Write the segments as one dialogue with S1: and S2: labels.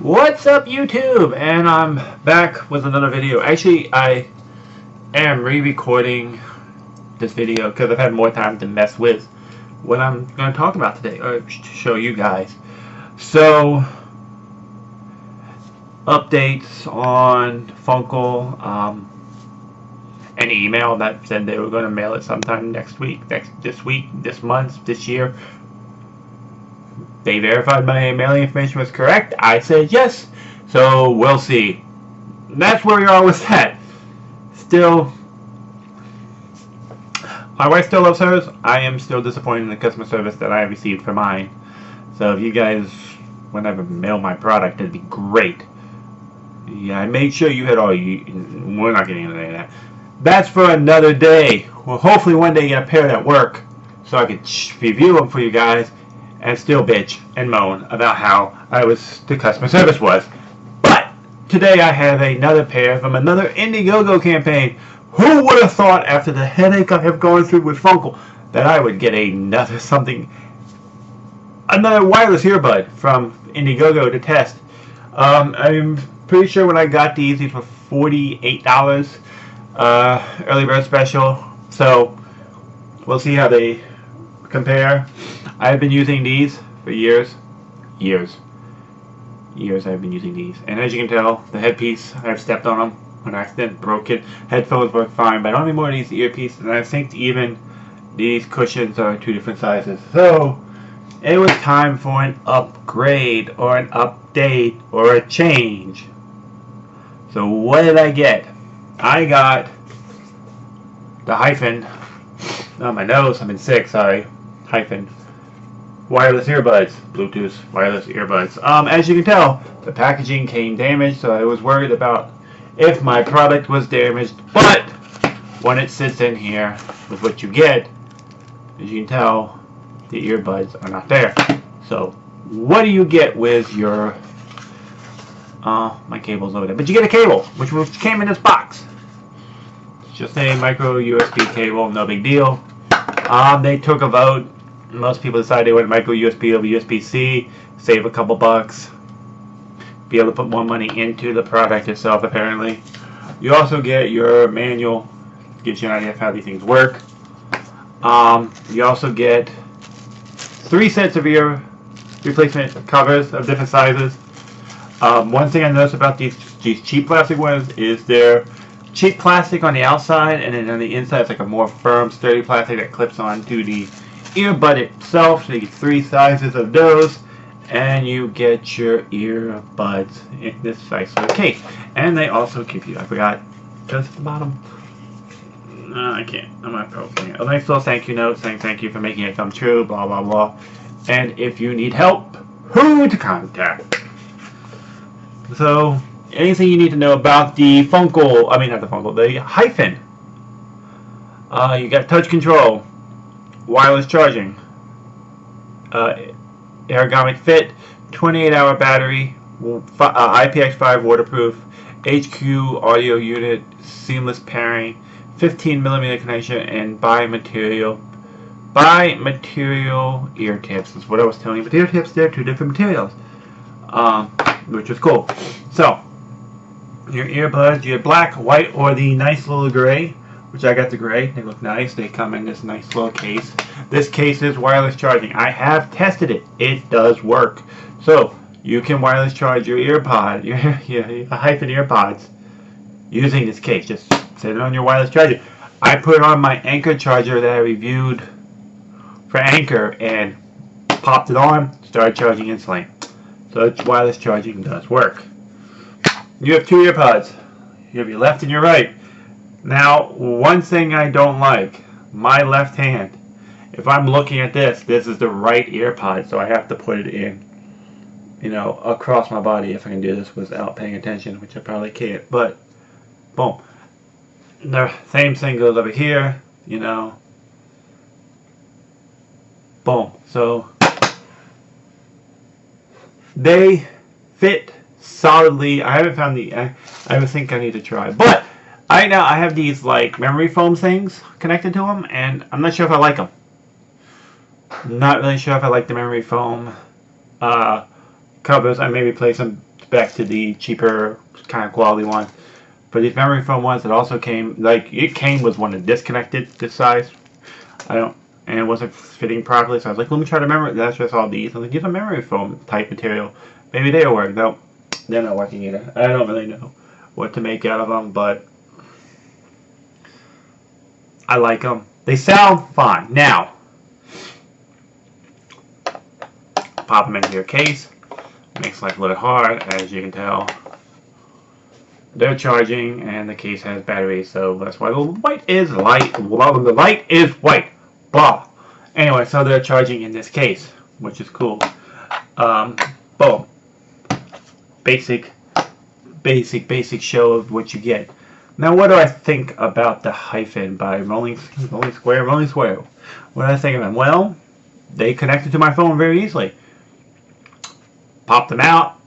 S1: What's up, YouTube? And I'm back with another video. Actually, I am re-recording this video because I've had more time to mess with what I'm going to talk about today, or to show you guys. So, updates on Funkle, an email that said they were going to mail it sometime next week, this month, this year. They verified my mailing information was correct. I said yes. So we'll see. That's where we are with that. Still, my wife still loves hers. I am still disappointed in the customer service that I received for mine. So if you guys whenever mail my product, it'd be great. Yeah, I made sure you had all you. We're not getting into any of that. That's for another day. Well, hopefully one day get a pair that work, so I can review them for you guys. And still bitch and moan about how the customer service was. But today I have another pair from another Indiegogo campaign. Who would have thought, after the headache I have gone through with Funkle, that I would get another wireless earbud from Indiegogo to test. I'm pretty sure when I got these were $48 early bird special. So we'll see how they compare. I've been using these for years I've been using these, and as you can tell, the headpiece, I've stepped on them on accident, broke it. Headphones work fine, but I don't need more of these earpieces, and I think even these cushions are two different sizes. So it was time for an upgrade or an update or a change. So what did I get? I got the HYPHEN, on my nose, I'm in sick, sorry, HYPHEN wireless earbuds, Bluetooth wireless earbuds. As you can tell, the packaging came damaged, so I was worried about if my product was damaged. But when it sits in here with what you get, as you can tell, the earbuds are not there. So what do you get with your my cable's over there, but you get a cable which came in this box. It's just a micro USB cable, no big deal. They took a vote. Most people decided they went micro USB over USB-C, save a couple bucks, be able to put more money into the product itself. Apparently, you also get your manual, gives you an idea of how these things work. You also get 3 sets of ear replacement covers of different sizes. One thing I noticed about these cheap plastic ones is they're cheap plastic on the outside, and then on the inside it's like a more firm, sturdy plastic that clips onto the earbud itself. So you get 3 sizes of those, and you get your earbuds in this nice little case. And they also give you, I forgot, just at the bottom, I can't, I'm not opening it, a nice little thank you note saying thank you for making it come true, blah blah blah, and if you need help, who to contact. So anything you need to know about the Funkle, the HYPHEN. You got touch control, wireless charging, ergonomic fit, 28-hour battery, IPX5 waterproof, HQ audio unit, seamless pairing, 15mm connection, and bi-material ear tips. Is what I was telling you. But ear tips, they're 2 different materials, which is cool. So your earbuds, you have black, white, or the nice little gray, which I got the gray. They look nice. They come in this nice little case. This case is wireless charging. I have tested it. It does work. So you can wireless charge your earpod, your HYPHEN earpods, using this case. Just set it on your wireless charger. I put it on my Anchor charger that I reviewed for Anchor and popped it on, started charging instantly. So wireless charging does work. You have 2 earpods. You have your left and your right. Now, one thing I don't like, my left hand. If I'm looking at this is the right earpod, so I have to put it in, across my body if I can do this without paying attention, which I probably can't. But, boom. The same thing goes over here, Boom. So, they fit solidly. I haven't found I think I need to try. But I have these like memory foam things connected to them, and I'm not sure if I like them. Not really sure if I like the memory foam covers. I may replace them respect to the cheaper kind of quality ones. But these memory foam ones, it also came, like, it came with one that disconnected this size. And it wasn't fitting properly, so I was like, let me try to memory. That's just all these. I was like, use a memory foam type material. Maybe they'll work. No, they're not working either. I don't really know what to make out of them, but I like them. They sound fine. Now, pop them into your case. Makes life a little hard, as you can tell. They're charging, and the case has batteries, so that's why the white is light. Well, the light is white. Blah. Anyway, so they're charging in this case, which is cool. Boom. Basic show of what you get. Now, what do I think about the HYPHEN by Rolling Square? What do I think of them? Well, they connected to my phone very easily. Popped them out.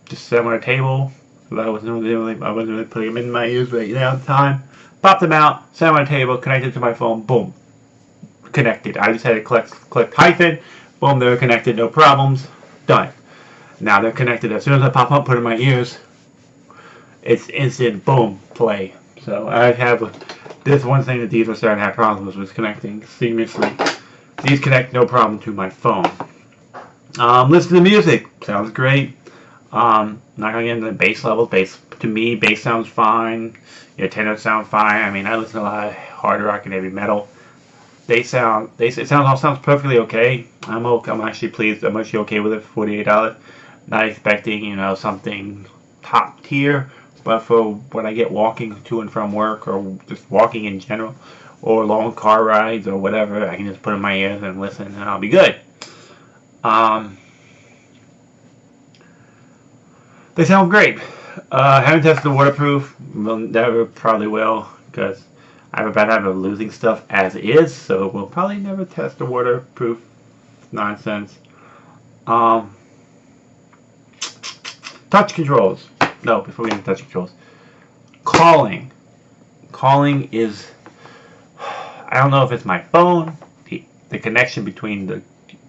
S1: Just set them on a table. I wasn't really putting them in my ears right now at the time. Popped them out, set them on a table, connected to my phone, boom. Connected. I just had to click HYPHEN, boom, they were connected, no problems, done. Now they're connected. As soon as I pop up, put in my ears, it's instant, boom, play. So I have this one thing that these were starting to have problems with connecting seamlessly. These connect no problem to my phone. Listen to music, sounds great. Not gonna get into the bass levels. To me, bass sounds fine. Your tenor sound fine. I mean, I listen to a lot of hard rock and heavy metal. It all sounds perfectly okay. I'm actually pleased. I'm actually okay with it for $48. Not expecting, something top tier, but for what I get walking to and from work, or just walking in general, or long car rides or whatever, I can just put in my ears and listen, and I'll be good. They sound great. Haven't tested the waterproof. Never probably will, because I have a bad habit of losing stuff as is, so we'll probably never test the waterproof nonsense. Touch controls. No, before we get into touch controls. Calling. Calling is, I don't know if it's my phone, the connection between the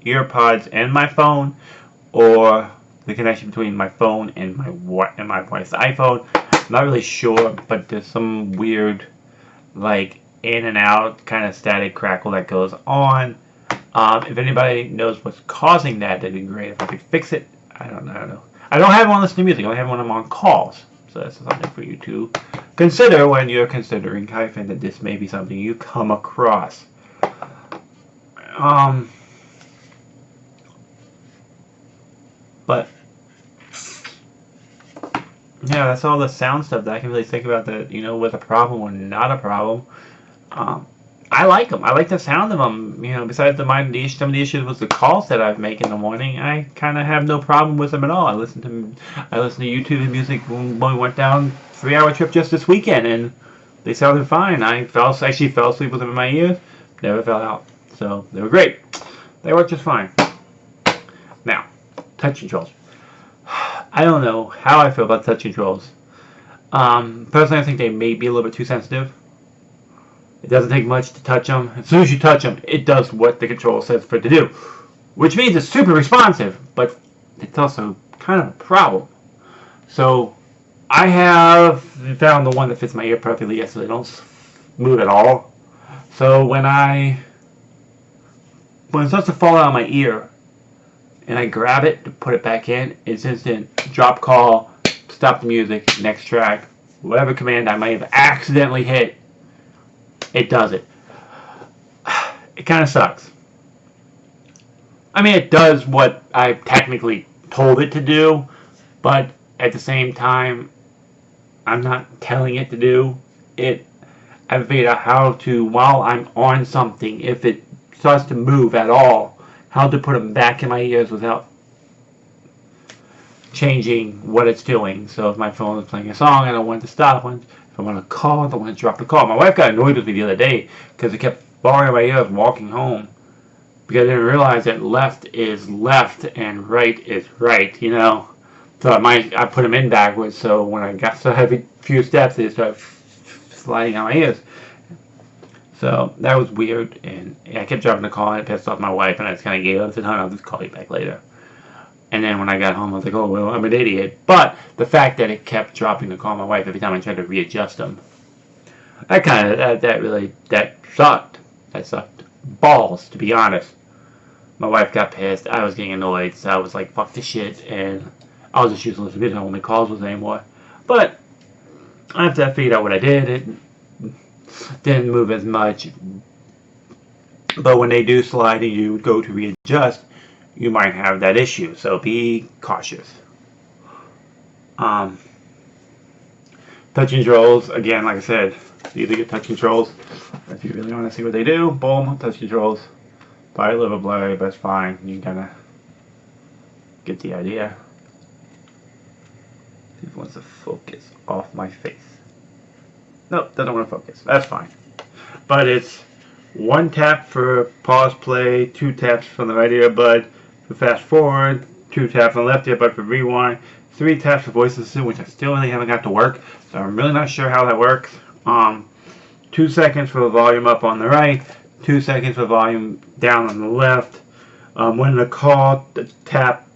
S1: earpods and my phone, or the connection between my phone and my wife's iPhone. I'm not really sure, but there's some weird, like, in and out kind of static crackle that goes on. If anybody knows what's causing that, that'd be great if I could fix it. I don't know. I don't have one listening to music. I only have one I'm on calls. So that's something for you to consider when you're considering HYPHEN, that this may be something you come across. But yeah, that's all the sound stuff that I can really think about that, was a problem or not a problem. I like them. I like the sound of them. Besides some of the issues with the calls that I make in the morning, I kind of have no problem with them at all. I listen to YouTube and music when we went down 3-hour trip just this weekend, and they sounded fine. I actually fell asleep with them in my ears. Never fell out. So they were great. They worked just fine. Now, touch controls. I don't know how I feel about touch controls. Personally, I think they may be a little bit too sensitive. It doesn't take much to touch them. As soon as you touch them, it does what the controller says for it to do, which means it's super responsive, but it's also kind of a problem. So I have found the one that fits my ear perfectly, so they don't move at all. So when it starts to fall out of my ear, and I grab it to put it back in, it's instant drop call, stop the music, next track, whatever command I might have accidentally hit, it does it. It kind of sucks. I mean, it does what I technically told it to do, but at the same time, I'm not telling it to do it. I've figured out how to, while I'm on something, if it starts to move at all, how to put them back in my ears without changing what it's doing. So if my phone is playing a song, I don't want it to stop. If I want to call, I don't want to drop the call. My wife got annoyed with me the other day because it kept falling in my ears walking home, because I didn't realize that left is left and right is right, So I put them in backwards, so when I got so every few steps, they started sliding out my ears. So that was weird, and I kept dropping the call, and it pissed off my wife, and I just kind of gave up and said, "Honey, I'll just call you back later." And then when I got home, I was like, oh, well, I'm an idiot. But the fact that it kept dropping to call my wife every time I tried to readjust them, that sucked. That sucked. Balls, to be honest. My wife got pissed. I was getting annoyed. So I was like, fuck this shit. And I was just useless. We didn't know when the calls was anymore. But after I figured out what I did, it didn't move as much. But when they do slide and you go to readjust, you might have that issue. So be cautious. Touch controls, again, like I said, these are your touch controls. If you really want to see what they do, boom, touch controls. Probably a little blurry, but it's fine. You kind of get the idea. See if it wants to focus off my face. Nope, doesn't want to focus. That's fine. But it's 1 tap for pause play, 2 taps from the right earbud for fast forward, 2 taps on the left earbud for rewind, 3 taps for voice assistant, which I still really haven't got to work, so I'm really not sure how that works. 2 seconds for the volume up on the right, 2 seconds for volume down on the left. When the call, a tap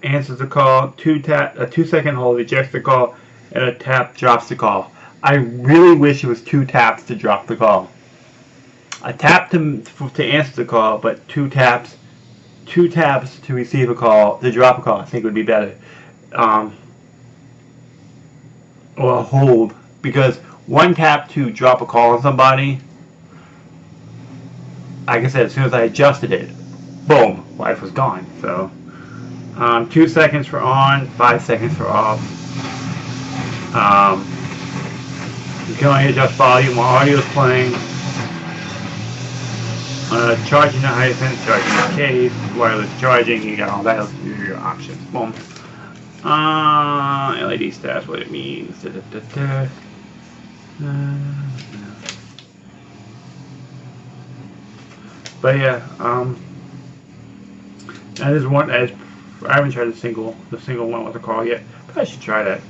S1: answers the call, a 2-second hold ejects the call, and a tap drops the call. I really wish it was 2 taps to drop the call. A tap to answer the call, but 2 taps to receive a call, to drop a call, I think would be better. Or a hold, because 1 tap to drop a call on somebody, like I said, as soon as I adjusted it, boom, life was gone. So 2 seconds for on, 5 seconds for off. You can only adjust volume while audio is playing. Charging the HYPHEN, charging the case, wireless charging, you got all that. Those are your options. Boom. LED stats, what it means. But yeah, that is one. I haven't tried the single one with a call yet, but I should try that.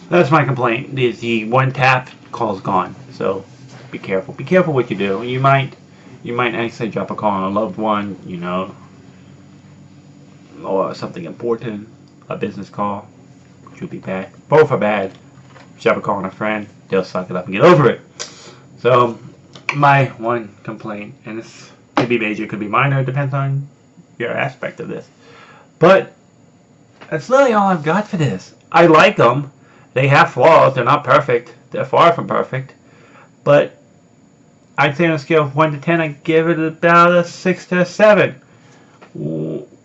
S1: That's my complaint. Is the 1 tap, call's gone. So be careful. Be careful what you do. You might accidentally drop a call on a loved one, you know, or something important, a business call, which would be bad. Both are bad. Drop a call on a friend, they'll suck it up and get over it. So my one complaint, and this could be major, could be minor, it depends on your aspect of this. But that's literally all I've got for this. I like them. They have flaws. They're not perfect. They're far from perfect. But I'd say on a scale of 1 to 10, I give it about a 6 to a 7.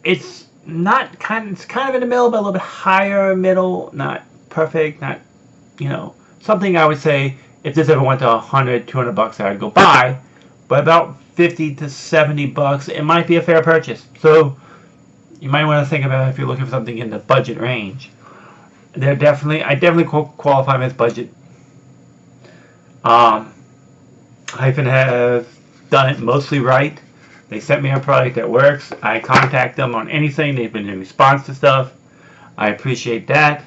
S1: It's not it's kind of in the middle, but a little bit higher middle. Not perfect. Not, you know, something I would say if this ever went to $100, $200, I'd go buy. But about $50 to $70, it might be a fair purchase. So you might want to think about it if you're looking for something in the budget range. I definitely qualify them as budget. HYPHEN has done it mostly right. They sent me a product that works. I contact them on anything. They've been in response to stuff. I appreciate that.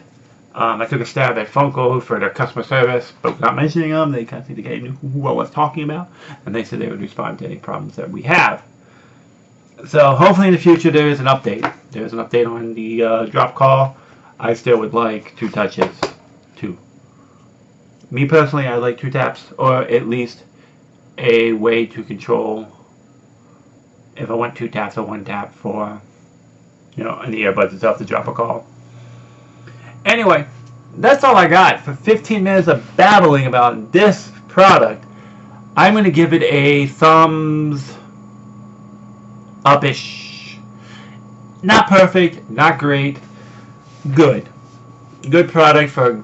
S1: I took a stab at phone calls for their customer service, but without mentioning them, they kind of knew who I was talking about, and they said they would respond to any problems that we have. So hopefully in the future there is an update. There's an update on the drop call. I still would like 2 touches. 2. Me personally, I like 2 taps, or at least a way to control if I want 2 taps or 1 tap for, you know, in the earbuds itself to drop a call. Anyway, that's all I got for 15 minutes of babbling about this product. I'm going to give it a thumbs up-ish. Not perfect, not great, good. Good product for a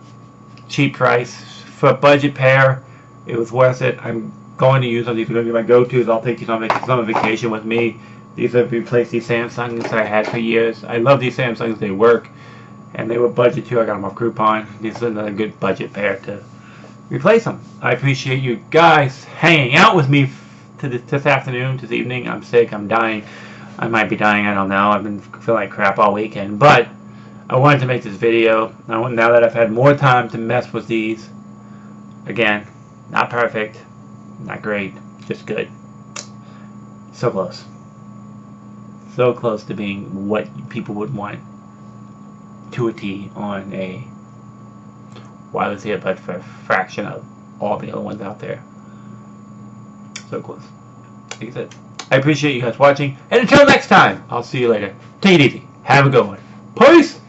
S1: cheap price. For a budget pair, it was worth it. I'm going to use them. These are going to be my go-tos. I'll take these on summer vacation with me. These have replaced these Samsungs that I had for years. I love these Samsungs. They work. And they were budget too. I got them off Groupon. These are another good budget pair to replace them. I appreciate you guys hanging out with me this afternoon, this evening. I'm sick. I'm dying. I might be dying. I don't know. I've been feeling like crap all weekend. But I wanted to make this video. Now that I've had more time to mess with these. Again, not perfect. Not great. Just good. So close. so close to being what people would want to a T on a wireless earbud for a fraction of all the other ones out there. So close. Like I said, I appreciate you guys watching, and until next time, I'll see you later. Take it easy. Have a good one. Peace!